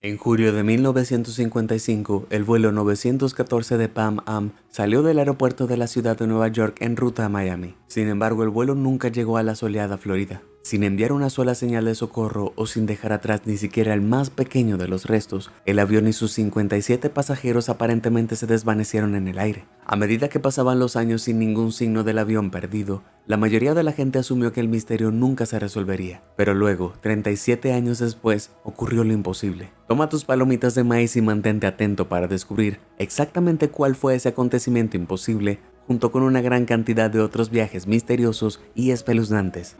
En julio de 1955, el vuelo 914 de Pan Am salió del aeropuerto de la ciudad de Nueva York en ruta a Miami. Sin embargo, el vuelo nunca llegó a la soleada Florida. Sin enviar una sola señal de socorro o sin dejar atrás ni siquiera el más pequeño de los restos, el avión y sus 57 pasajeros aparentemente se desvanecieron en el aire. A medida que pasaban los años sin ningún signo del avión perdido, la mayoría de la gente asumió que el misterio nunca se resolvería. Pero luego, 37 años después, ocurrió lo imposible. Toma tus palomitas de maíz y mantente atento para descubrir exactamente cuál fue ese acontecimiento imposible, junto con una gran cantidad de otros viajes misteriosos y espeluznantes.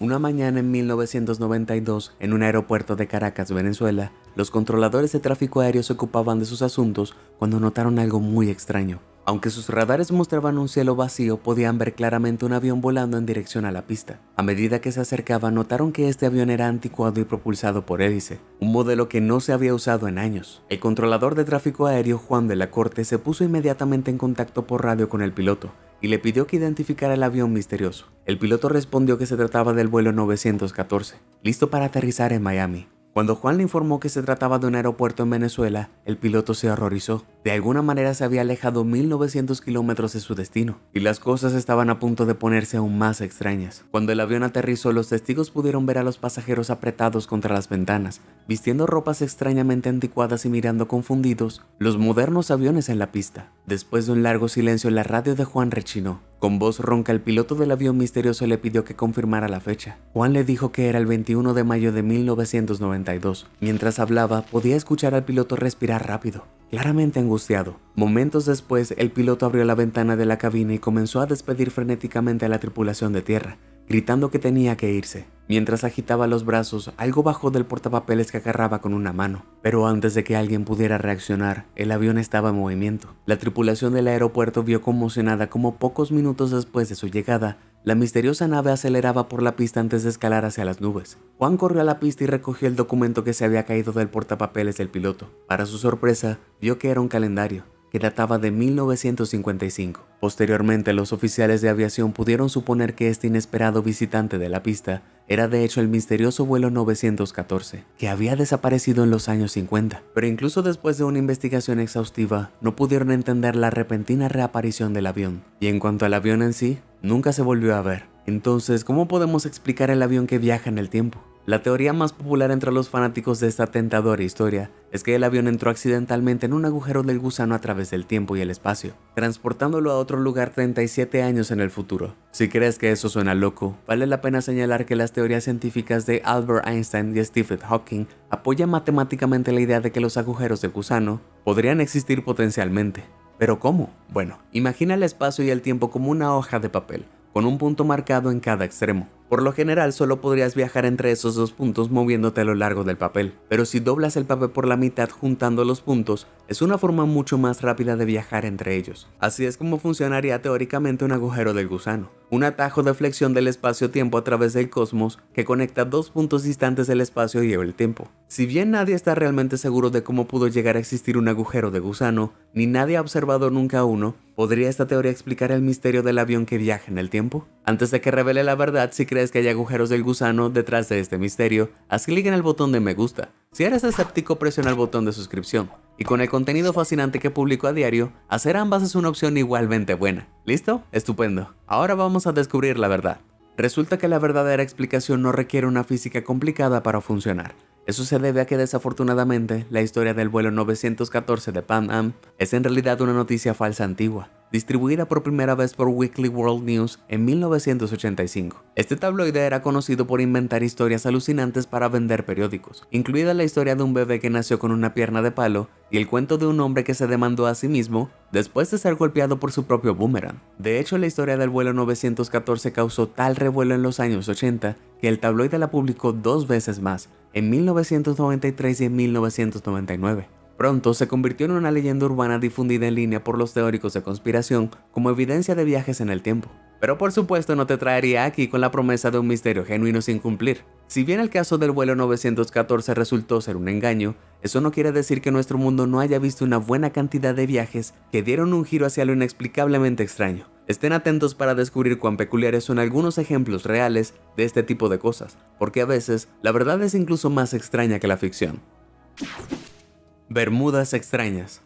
Una mañana en 1992, en un aeropuerto de Caracas, Venezuela, los controladores de tráfico aéreo se ocupaban de sus asuntos cuando notaron algo muy extraño. Aunque sus radares mostraban un cielo vacío, podían ver claramente un avión volando en dirección a la pista. A medida que se acercaba, notaron que este avión era anticuado y propulsado por hélice, un modelo que no se había usado en años. El controlador de tráfico aéreo, Juan de la Corte, se puso inmediatamente en contacto por radio con el piloto y le pidió que identificara el avión misterioso. El piloto respondió que se trataba del vuelo 914, listo para aterrizar en Miami. Cuando Juan le informó que se trataba de un aeropuerto en Venezuela, el piloto se horrorizó. De alguna manera se había alejado 1900 kilómetros de su destino, y las cosas estaban a punto de ponerse aún más extrañas. Cuando el avión aterrizó, los testigos pudieron ver a los pasajeros apretados contra las ventanas, vistiendo ropas extrañamente anticuadas y mirando confundidos los modernos aviones en la pista. Después de un largo silencio, la radio de Juan rechinó. Con voz ronca, el piloto del avión misterioso le pidió que confirmara la fecha. Juan le dijo que era el 21 de mayo de 1992. Mientras hablaba, podía escuchar al piloto respirar rápido, claramente angustiado. Momentos después, el piloto abrió la ventana de la cabina y comenzó a despedir frenéticamente a la tripulación de tierra, gritando que tenía que irse. Mientras agitaba los brazos, algo bajó del portapapeles que agarraba con una mano. Pero antes de que alguien pudiera reaccionar, el avión estaba en movimiento. La tripulación del aeropuerto vio conmocionada cómo pocos minutos después de su llegada, la misteriosa nave aceleraba por la pista antes de escalar hacia las nubes. Juan corrió a la pista y recogió el documento que se había caído del portapapeles del piloto. Para su sorpresa, vio que era un calendario que databa de 1955. Posteriormente, los oficiales de aviación pudieron suponer que este inesperado visitante de la pista era de hecho el misterioso vuelo 914, que había desaparecido en los años 50. Pero incluso después de una investigación exhaustiva, no pudieron entender la repentina reaparición del avión. Y en cuanto al avión en sí, nunca se volvió a ver. Entonces, ¿cómo podemos explicar el avión que viaja en el tiempo? La teoría más popular entre los fanáticos de esta tentadora historia es que el avión entró accidentalmente en un agujero del gusano a través del tiempo y el espacio, transportándolo a otro lugar 37 años en el futuro. Si crees que eso suena loco, vale la pena señalar que las teorías científicas de Albert Einstein y Stephen Hawking apoyan matemáticamente la idea de que los agujeros de gusano podrían existir potencialmente. ¿Pero cómo? Bueno, imagina el espacio y el tiempo como una hoja de papel, con un punto marcado en cada extremo. Por lo general, solo podrías viajar entre esos dos puntos moviéndote a lo largo del papel, pero si doblas el papel por la mitad juntando los puntos, es una forma mucho más rápida de viajar entre ellos. Así es como funcionaría teóricamente un agujero del gusano, un atajo de flexión del espacio-tiempo a través del cosmos que conecta dos puntos distantes del espacio y el tiempo. Si bien nadie está realmente seguro de cómo pudo llegar a existir un agujero de gusano, ni nadie ha observado nunca uno, ¿podría esta teoría explicar el misterio del avión que viaja en el tiempo? Antes de que revele la verdad, si crees que hay agujeros del gusano detrás de este misterio, haz clic en el botón de me gusta. Si eres escéptico, presiona el botón de suscripción. Y con el contenido fascinante que publico a diario, hacer ambas es una opción igualmente buena. ¿Listo? Estupendo. Ahora vamos a descubrir la verdad. Resulta que la verdadera explicación no requiere una física complicada para funcionar. Eso se debe a que desafortunadamente la historia del vuelo 914 de Pan Am es en realidad una noticia falsa antigua, distribuida por primera vez por Weekly World News en 1985. Este tabloide era conocido por inventar historias alucinantes para vender periódicos, incluida la historia de un bebé que nació con una pierna de palo y el cuento de un hombre que se demandó a sí mismo después de ser golpeado por su propio boomerang. De hecho, la historia del vuelo 914 causó tal revuelo en los años 80 que el tabloide la publicó dos veces más, en 1993 y en 1999. Pronto se convirtió en una leyenda urbana difundida en línea por los teóricos de conspiración como evidencia de viajes en el tiempo. Pero por supuesto no te traería aquí con la promesa de un misterio genuino sin cumplir. Si bien el caso del vuelo 914 resultó ser un engaño, eso no quiere decir que nuestro mundo no haya visto una buena cantidad de viajes que dieron un giro hacia lo inexplicablemente extraño. Estén atentos para descubrir cuán peculiares son algunos ejemplos reales de este tipo de cosas, porque a veces la verdad es incluso más extraña que la ficción. Bermudas extrañas.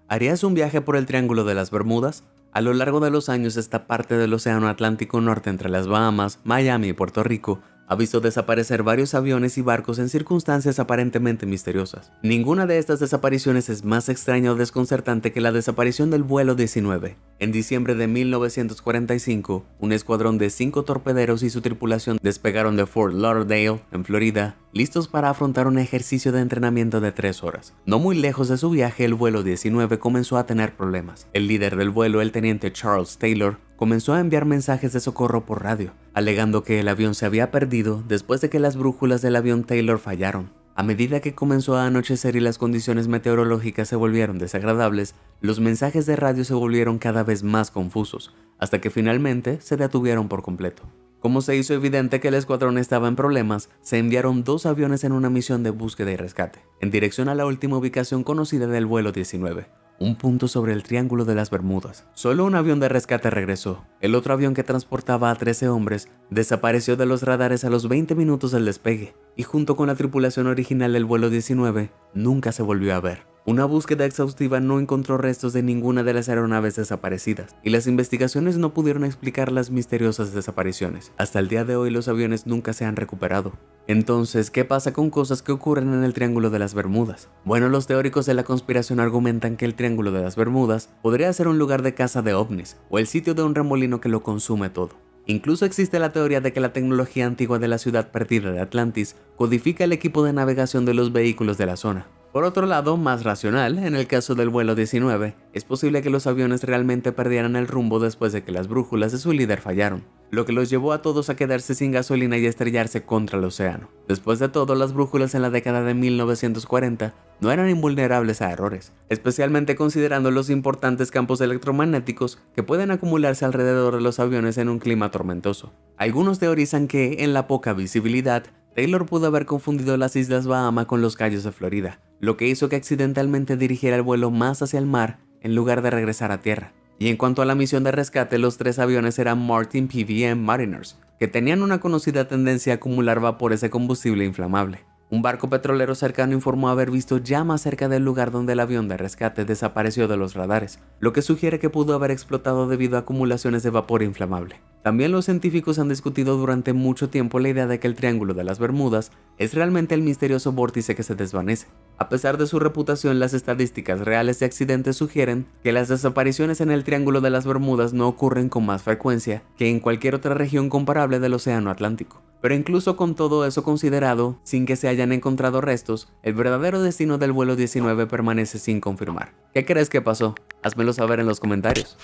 ¿Harías un viaje por el Triángulo de las Bermudas? A lo largo de los años, esta parte del Océano Atlántico Norte entre las Bahamas, Miami y Puerto Rico ha visto desaparecer varios aviones y barcos en circunstancias aparentemente misteriosas. Ninguna de estas desapariciones es más extraña o desconcertante que la desaparición del vuelo 19. En diciembre de 1945, un escuadrón de 5 torpederos y su tripulación despegaron de Fort Lauderdale, en Florida, listos para afrontar un ejercicio de entrenamiento de 3 horas. No muy lejos de su viaje, el vuelo 19 comenzó a tener problemas. El líder del vuelo, el teniente Charles Taylor, comenzó a enviar mensajes de socorro por radio, alegando que el avión se había perdido después de que las brújulas del avión Taylor fallaron. A medida que comenzó a anochecer y las condiciones meteorológicas se volvieron desagradables, los mensajes de radio se volvieron cada vez más confusos, hasta que finalmente se detuvieron por completo. Como se hizo evidente que el escuadrón estaba en problemas, se enviaron 2 aviones en una misión de búsqueda y rescate, en dirección a la última ubicación conocida del vuelo 19. Un punto sobre el Triángulo de las Bermudas. Solo un avión de rescate regresó. El otro avión, que transportaba a 13 hombres, desapareció de los radares a los 20 minutos del despegue, y junto con la tripulación original del vuelo 19, nunca se volvió a ver. Una búsqueda exhaustiva no encontró restos de ninguna de las aeronaves desaparecidas, y las investigaciones no pudieron explicar las misteriosas desapariciones. Hasta el día de hoy los aviones nunca se han recuperado. Entonces, ¿qué pasa con cosas que ocurren en el Triángulo de las Bermudas? Bueno, los teóricos de la conspiración argumentan que el Triángulo de las Bermudas podría ser un lugar de caza de ovnis, o el sitio de un remolino que lo consume todo. Incluso existe la teoría de que la tecnología antigua de la ciudad perdida de Atlantis codifica el equipo de navegación de los vehículos de la zona. Por otro lado, más racional, en el caso del vuelo 19, es posible que los aviones realmente perdieran el rumbo después de que las brújulas de su líder fallaron, lo que los llevó a todos a quedarse sin gasolina y estrellarse contra el océano. Después de todo, las brújulas en la década de 1940 no eran invulnerables a errores, especialmente considerando los importantes campos electromagnéticos que pueden acumularse alrededor de los aviones en un clima tormentoso. Algunos teorizan que, en la poca visibilidad, Taylor pudo haber confundido las Islas Bahama con los Cayos de Florida, lo que hizo que accidentalmente dirigiera el vuelo más hacia el mar en lugar de regresar a tierra. Y en cuanto a la misión de rescate, los 3 aviones eran Martin PVM Mariners, que tenían una conocida tendencia a acumular vapores de combustible inflamable. Un barco petrolero cercano informó haber visto llamas cerca del lugar donde el avión de rescate desapareció de los radares, lo que sugiere que pudo haber explotado debido a acumulaciones de vapor inflamable. También los científicos han discutido durante mucho tiempo la idea de que el Triángulo de las Bermudas es realmente el misterioso vórtice que se desvanece. A pesar de su reputación, las estadísticas reales de accidentes sugieren que las desapariciones en el Triángulo de las Bermudas no ocurren con más frecuencia que en cualquier otra región comparable del Océano Atlántico. Pero incluso con todo eso considerado, sin que se hayan encontrado restos, el verdadero destino del vuelo 19 permanece sin confirmar. ¿Qué crees que pasó? Házmelo saber en los comentarios.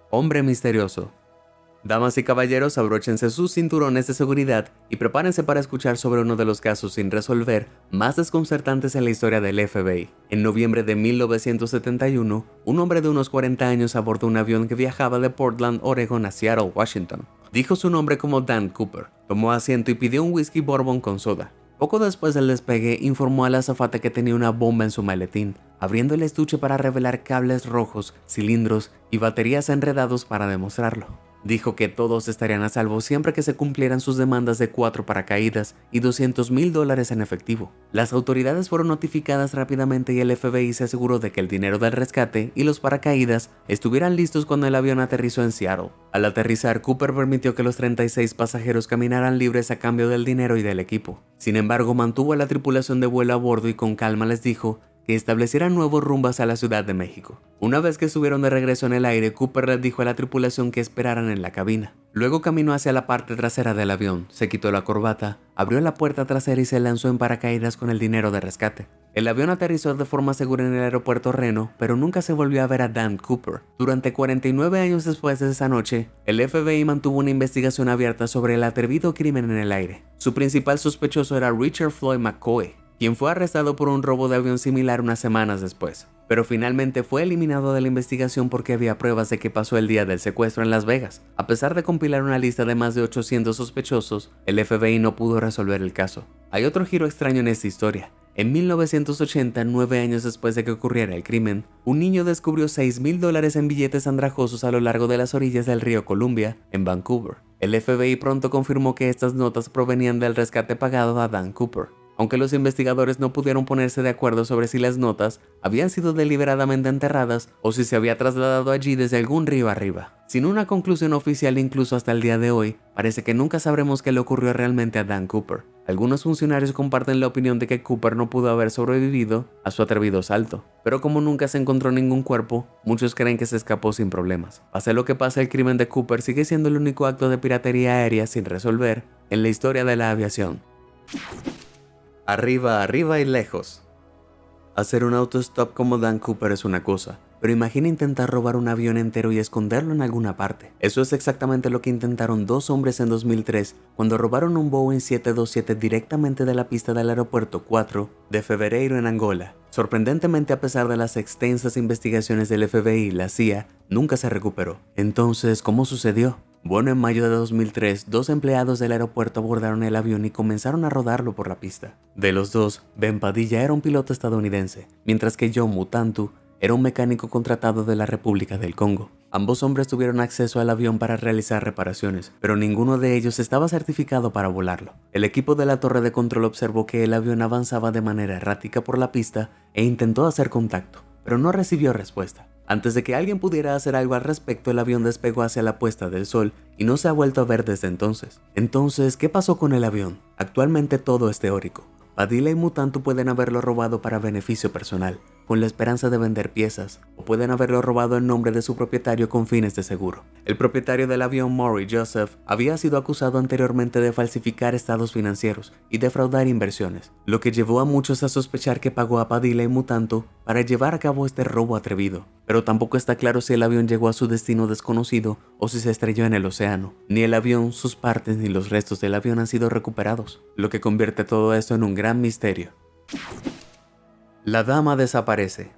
Hombre misterioso. Damas y caballeros, abróchense sus cinturones de seguridad y prepárense para escuchar sobre uno de los casos sin resolver más desconcertantes en la historia del FBI. En noviembre de 1971, un hombre de unos 40 años abordó un avión que viajaba de Portland, Oregon a Seattle, Washington. Dijo su nombre como Dan Cooper, tomó asiento y pidió un whisky bourbon con soda. Poco después del despegue, informó a la azafata que tenía una bomba en su maletín, abriendo el estuche para revelar cables rojos, cilindros y baterías enredados para demostrarlo. Dijo que todos estarían a salvo siempre que se cumplieran sus demandas de 4 paracaídas y $200,000 en efectivo. Las autoridades fueron notificadas rápidamente y el FBI se aseguró de que el dinero del rescate y los paracaídas estuvieran listos cuando el avión aterrizó en Seattle. Al aterrizar, Cooper permitió que los 36 pasajeros caminaran libres a cambio del dinero y del equipo. Sin embargo, mantuvo a la tripulación de vuelo a bordo y con calma les dijo que establecieran nuevos rumbos a la Ciudad de México. Una vez que estuvieron de regreso en el aire, Cooper les dijo a la tripulación que esperaran en la cabina. Luego caminó hacia la parte trasera del avión, se quitó la corbata, abrió la puerta trasera y se lanzó en paracaídas con el dinero de rescate. El avión aterrizó de forma segura en el aeropuerto Reno, pero nunca se volvió a ver a Dan Cooper. Durante 49 años después de esa noche, el FBI mantuvo una investigación abierta sobre el atrevido crimen en el aire. Su principal sospechoso era Richard Floyd McCoy, quien fue arrestado por un robo de avión similar unas semanas después, pero finalmente fue eliminado de la investigación porque había pruebas de que pasó el día del secuestro en Las Vegas. A pesar de compilar una lista de más de 800 sospechosos, el FBI no pudo resolver el caso. Hay otro giro extraño en esta historia. En 1980, 9 años después de que ocurriera el crimen, un niño descubrió $6,000 en billetes andrajosos a lo largo de las orillas del río Columbia, en Vancouver. El FBI pronto confirmó que estas notas provenían del rescate pagado a Dan Cooper, aunque los investigadores no pudieron ponerse de acuerdo sobre si las notas habían sido deliberadamente enterradas o si se había trasladado allí desde algún río arriba. Sin una conclusión oficial incluso hasta el día de hoy, parece que nunca sabremos qué le ocurrió realmente a Dan Cooper. Algunos funcionarios comparten la opinión de que Cooper no pudo haber sobrevivido a su atrevido salto, pero como nunca se encontró ningún cuerpo, muchos creen que se escapó sin problemas. Pase lo que pase, el crimen de Cooper sigue siendo el único acto de piratería aérea sin resolver en la historia de la aviación. Arriba, arriba y lejos. Hacer un autostop como Dan Cooper es una cosa, pero imagina intentar robar un avión entero y esconderlo en alguna parte. Eso es exactamente lo que intentaron dos hombres en 2003 cuando robaron un Boeing 727 directamente de la pista del aeropuerto 4 de Fevereiro en Angola. Sorprendentemente, a pesar de las extensas investigaciones del FBI y la CIA, nunca se recuperó. Entonces, ¿cómo sucedió? Bueno, en mayo de 2003, dos empleados del aeropuerto abordaron el avión y comenzaron a rodarlo por la pista. De los dos, Ben Padilla era un piloto estadounidense, mientras que John Mutantu era un mecánico contratado de la República del Congo. Ambos hombres tuvieron acceso al avión para realizar reparaciones, pero ninguno de ellos estaba certificado para volarlo. El equipo de la torre de control observó que el avión avanzaba de manera errática por la pista e intentó hacer contacto, pero no recibió respuesta. Antes de que alguien pudiera hacer algo al respecto, el avión despegó hacia la puesta del sol y no se ha vuelto a ver desde entonces. Entonces, ¿qué pasó con el avión? Actualmente todo es teórico. Padilla y Mutantu pueden haberlo robado para beneficio personal, con la esperanza de vender piezas, o pueden haberlo robado en nombre de su propietario con fines de seguro. El propietario del avión, Maury Joseph, había sido acusado anteriormente de falsificar estados financieros y defraudar inversiones, lo que llevó a muchos a sospechar que pagó a Padilla y Mutantu para llevar a cabo este robo atrevido. Pero tampoco está claro si el avión llegó a su destino desconocido o si se estrelló en el océano. Ni el avión, sus partes ni los restos del avión han sido recuperados, lo que convierte todo esto en un gran misterio. La dama desaparece.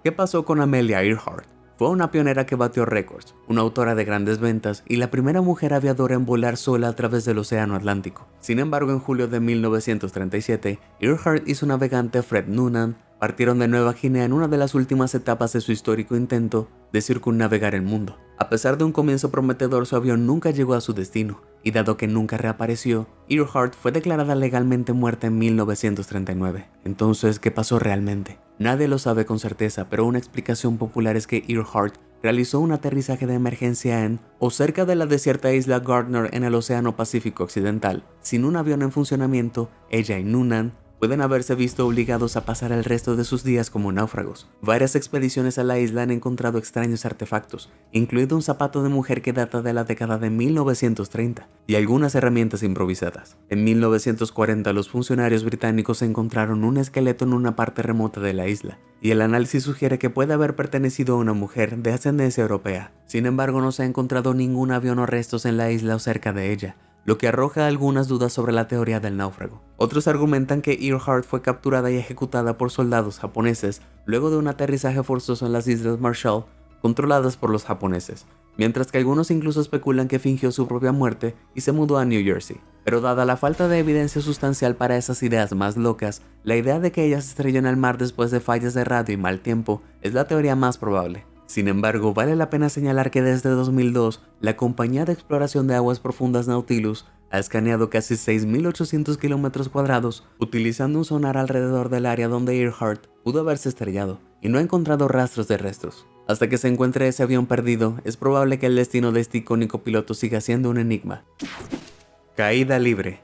¿Qué pasó con Amelia Earhart? Fue una pionera que batió récords, una autora de grandes ventas y la primera mujer aviadora en volar sola a través del océano Atlántico. Sin embargo, en julio de 1937, Earhart y su navegante Fred Noonan partieron de Nueva Guinea en una de las últimas etapas de su histórico intento de circunnavegar el mundo. A pesar de un comienzo prometedor, su avión nunca llegó a su destino, y dado que nunca reapareció, Earhart fue declarada legalmente muerta en 1939. Entonces, ¿qué pasó realmente? Nadie lo sabe con certeza, pero una explicación popular es que Earhart realizó un aterrizaje de emergencia en o cerca de la desierta isla Gardner en el Océano Pacífico Occidental. Sin un avión en funcionamiento, ella y Noonan pueden haberse visto obligados a pasar el resto de sus días como náufragos. Varias expediciones a la isla han encontrado extraños artefactos, incluido un zapato de mujer que data de la década de 1930 y algunas herramientas improvisadas. En 1940, los funcionarios británicos encontraron un esqueleto en una parte remota de la isla, y el análisis sugiere que puede haber pertenecido a una mujer de ascendencia europea. Sin embargo, no se ha encontrado ningún avión o restos en la isla o cerca de ella, lo que arroja algunas dudas sobre la teoría del náufrago. Otros argumentan que Earhart fue capturada y ejecutada por soldados japoneses luego de un aterrizaje forzoso en las Islas Marshall, controladas por los japoneses, mientras que algunos incluso especulan que fingió su propia muerte y se mudó a New Jersey. Pero dada la falta de evidencia sustancial para esas ideas más locas, la idea de que ella se estrelló en el mar después de fallas de radio y mal tiempo es la teoría más probable. Sin embargo, vale la pena señalar que desde 2002, la compañía de exploración de aguas profundas Nautilus ha escaneado casi 6.800 kilómetros cuadrados utilizando un sonar alrededor del área donde Earhart pudo haberse estrellado y no ha encontrado rastros de restos. Hasta que se encuentre ese avión perdido, es probable que el destino de este icónico piloto siga siendo un enigma. Caída libre.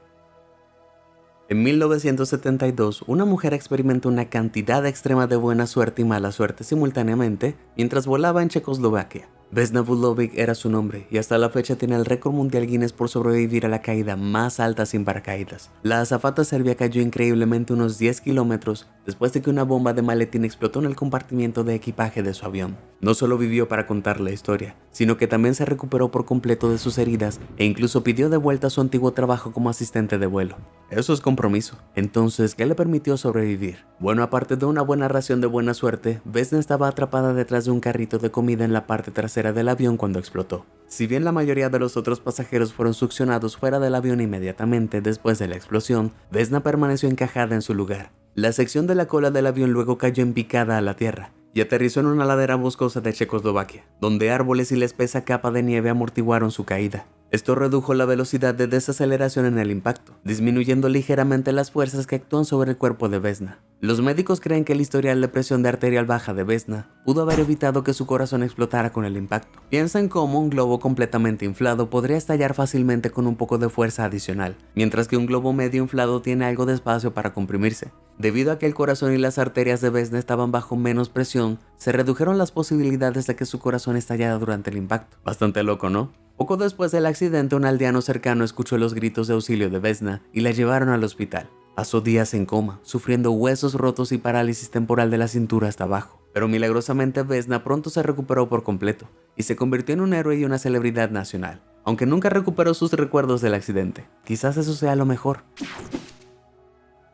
En 1972, una mujer experimentó una cantidad extrema de buena suerte y mala suerte simultáneamente mientras volaba en Checoslovaquia. Vesna Vulovic era su nombre y hasta la fecha tiene el récord mundial Guinness por sobrevivir a la caída más alta sin paracaídas. La azafata serbia cayó increíblemente unos 10 kilómetros después de que una bomba de maletín explotó en el compartimiento de equipaje de su avión. No solo vivió para contar la historia, sino que también se recuperó por completo de sus heridas e incluso pidió de vuelta su antiguo trabajo como asistente de vuelo. Eso es compromiso. Entonces, ¿qué le permitió sobrevivir? Bueno, aparte de una buena ración de buena suerte, Vesna estaba atrapada detrás de un carrito de comida en la parte trasera del avión cuando explotó. Si bien la mayoría de los otros pasajeros fueron succionados fuera del avión inmediatamente después de la explosión, Vesna permaneció encajada en su lugar. La sección de la cola del avión luego cayó en picada a la tierra y aterrizó en una ladera boscosa de Checoslovaquia, donde árboles y la espesa capa de nieve amortiguaron su caída. Esto redujo la velocidad de desaceleración en el impacto, disminuyendo ligeramente las fuerzas que actúan sobre el cuerpo de Vesna. Los médicos creen que el historial de presión de arterial baja de Vesna pudo haber evitado que su corazón explotara con el impacto. Piensan cómo un globo completamente inflado podría estallar fácilmente con un poco de fuerza adicional, mientras que un globo medio inflado tiene algo de espacio para comprimirse. Debido a que el corazón y las arterias de Vesna estaban bajo menos presión, se redujeron las posibilidades de que su corazón estallara durante el impacto. Bastante loco, ¿no? Poco después del accidente, un aldeano cercano escuchó los gritos de auxilio de Vesna y la llevaron al hospital. Pasó días en coma, sufriendo huesos rotos y parálisis temporal de la cintura hasta abajo. Pero milagrosamente Vesna pronto se recuperó por completo y se convirtió en un héroe y una celebridad nacional, aunque nunca recuperó sus recuerdos del accidente. Quizás eso sea lo mejor.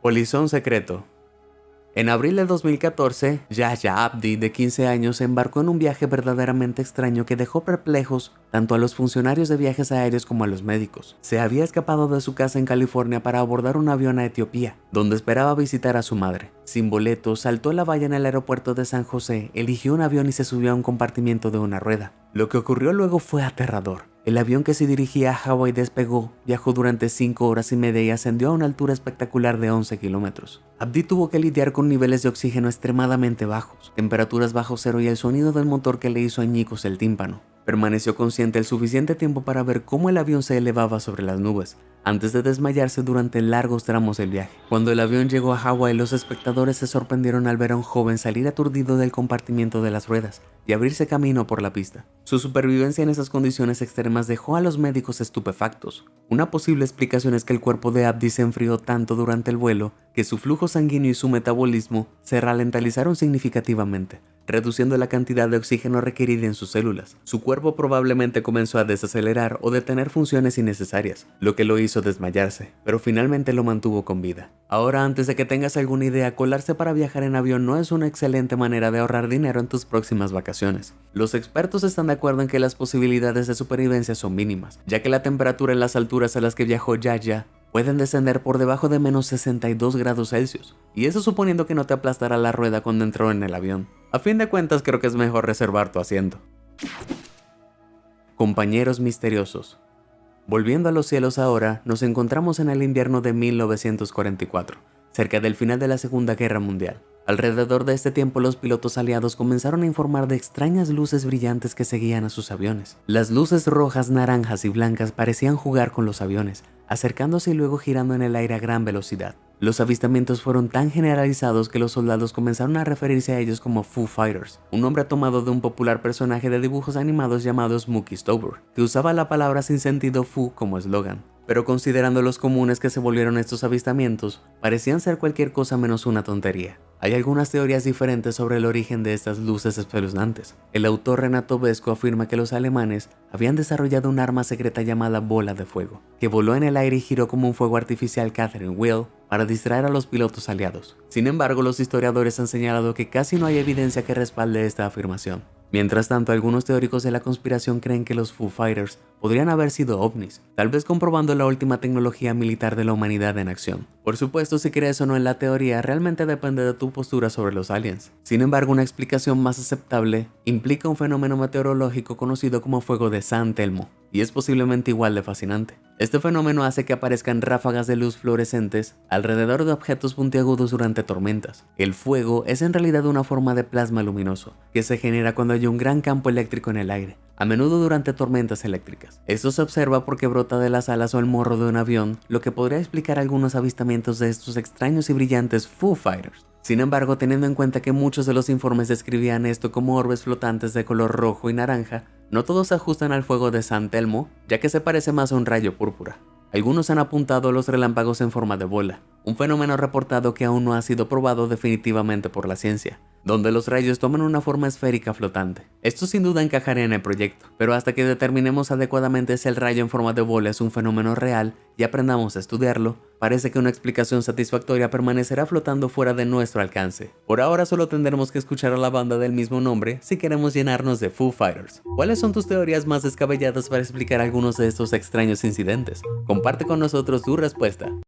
Polizón secreto. En abril de 2014, Yahya Abdi, de 15 años, se embarcó en un viaje verdaderamente extraño que dejó perplejos tanto a los funcionarios de viajes aéreos como a los médicos. Se había escapado de su casa en California para abordar un avión a Etiopía, donde esperaba visitar a su madre. Sin boleto, saltó la valla en el aeropuerto de San José, eligió un avión y se subió a un compartimiento de una rueda. Lo que ocurrió luego fue aterrador. El avión que se dirigía a Hawái despegó, viajó durante 5 horas y media y ascendió a una altura espectacular de 11 kilómetros. Abdi tuvo que lidiar con niveles de oxígeno extremadamente bajos, temperaturas bajo cero y el sonido del motor que le hizo añicos el tímpano. Permaneció consciente el suficiente tiempo para ver cómo el avión se elevaba sobre las nubes, antes de desmayarse durante largos tramos del viaje. Cuando el avión llegó a Hawái, los espectadores se sorprendieron al ver a un joven salir aturdido del compartimiento de las ruedas y abrirse camino por la pista. Su supervivencia en esas condiciones extremas dejó a los médicos estupefactos. Una posible explicación es que el cuerpo de Abdi se enfrió tanto durante el vuelo que su flujo sanguíneo y su metabolismo se ralentizaron significativamente, reduciendo la cantidad de oxígeno requerida en sus células. Su cuerpo probablemente comenzó a desacelerar o detener funciones innecesarias, lo que lo hizo desmayarse, pero finalmente lo mantuvo con vida. Ahora, antes de que tengas alguna idea, colarse para viajar en avión no es una excelente manera de ahorrar dinero en tus próximas vacaciones. Los expertos están de acuerdo en que las posibilidades de supervivencia son mínimas, ya que la temperatura en las alturas a las que viajó Yahya pueden descender por debajo de menos 62 grados Celsius, y eso suponiendo que no te aplastará la rueda cuando entró en el avión. A fin de cuentas, creo que es mejor reservar tu asiento. Compañeros misteriosos. Volviendo a los cielos ahora, nos encontramos en el invierno de 1944, cerca del final de la Segunda Guerra Mundial. Alrededor de este tiempo, los pilotos aliados comenzaron a informar de extrañas luces brillantes que seguían a sus aviones. Las luces rojas, naranjas y blancas parecían jugar con los aviones, acercándose y luego girando en el aire a gran velocidad. Los avistamientos fueron tan generalizados que los soldados comenzaron a referirse a ellos como Foo Fighters, un nombre tomado de un popular personaje de dibujos animados llamado Smokey Stover, que usaba la palabra sin sentido Foo como eslogan. Pero considerando los comunes que se volvieron estos avistamientos, parecían ser cualquier cosa menos una tontería. Hay algunas teorías diferentes sobre el origen de estas luces espeluznantes. El autor Renato Vesco afirma que los alemanes habían desarrollado un arma secreta llamada bola de fuego, que voló en el aire y giró como un fuego artificial Catherine Wheel para distraer a los pilotos aliados. Sin embargo, los historiadores han señalado que casi no hay evidencia que respalde esta afirmación. Mientras tanto, algunos teóricos de la conspiración creen que los Foo Fighters podrían haber sido ovnis, tal vez comprobando la última tecnología militar de la humanidad en acción. Por supuesto, si crees o no en la teoría, realmente depende de tu postura sobre los aliens. Sin embargo, una explicación más aceptable implica un fenómeno meteorológico conocido como fuego de San Telmo, y es posiblemente igual de fascinante. Este fenómeno hace que aparezcan ráfagas de luz fluorescentes alrededor de objetos puntiagudos durante tormentas. El fuego es en realidad una forma de plasma luminoso, que se genera cuando hay un gran campo eléctrico en el aire, a menudo durante tormentas eléctricas. Esto se observa porque brota de las alas o el morro de un avión, lo que podría explicar algunos avistamientos de estos extraños y brillantes Foo Fighters. Sin embargo, teniendo en cuenta que muchos de los informes describían esto como orbes flotantes de color rojo y naranja, no todos se ajustan al fuego de San Telmo, ya que se parece más a un rayo púrpura. Algunos han apuntado a los relámpagos en forma de bola, un fenómeno reportado que aún no ha sido probado definitivamente por la ciencia, donde los rayos toman una forma esférica flotante. Esto sin duda encajaría en el proyecto, pero hasta que determinemos adecuadamente si el rayo en forma de bola es un fenómeno real y aprendamos a estudiarlo, parece que una explicación satisfactoria permanecerá flotando fuera de nuestro alcance. Por ahora solo tendremos que escuchar a la banda del mismo nombre si queremos llenarnos de Foo Fighters. ¿Cuáles son tus teorías más descabelladas para explicar algunos de estos extraños incidentes? Comparte con nosotros tu respuesta.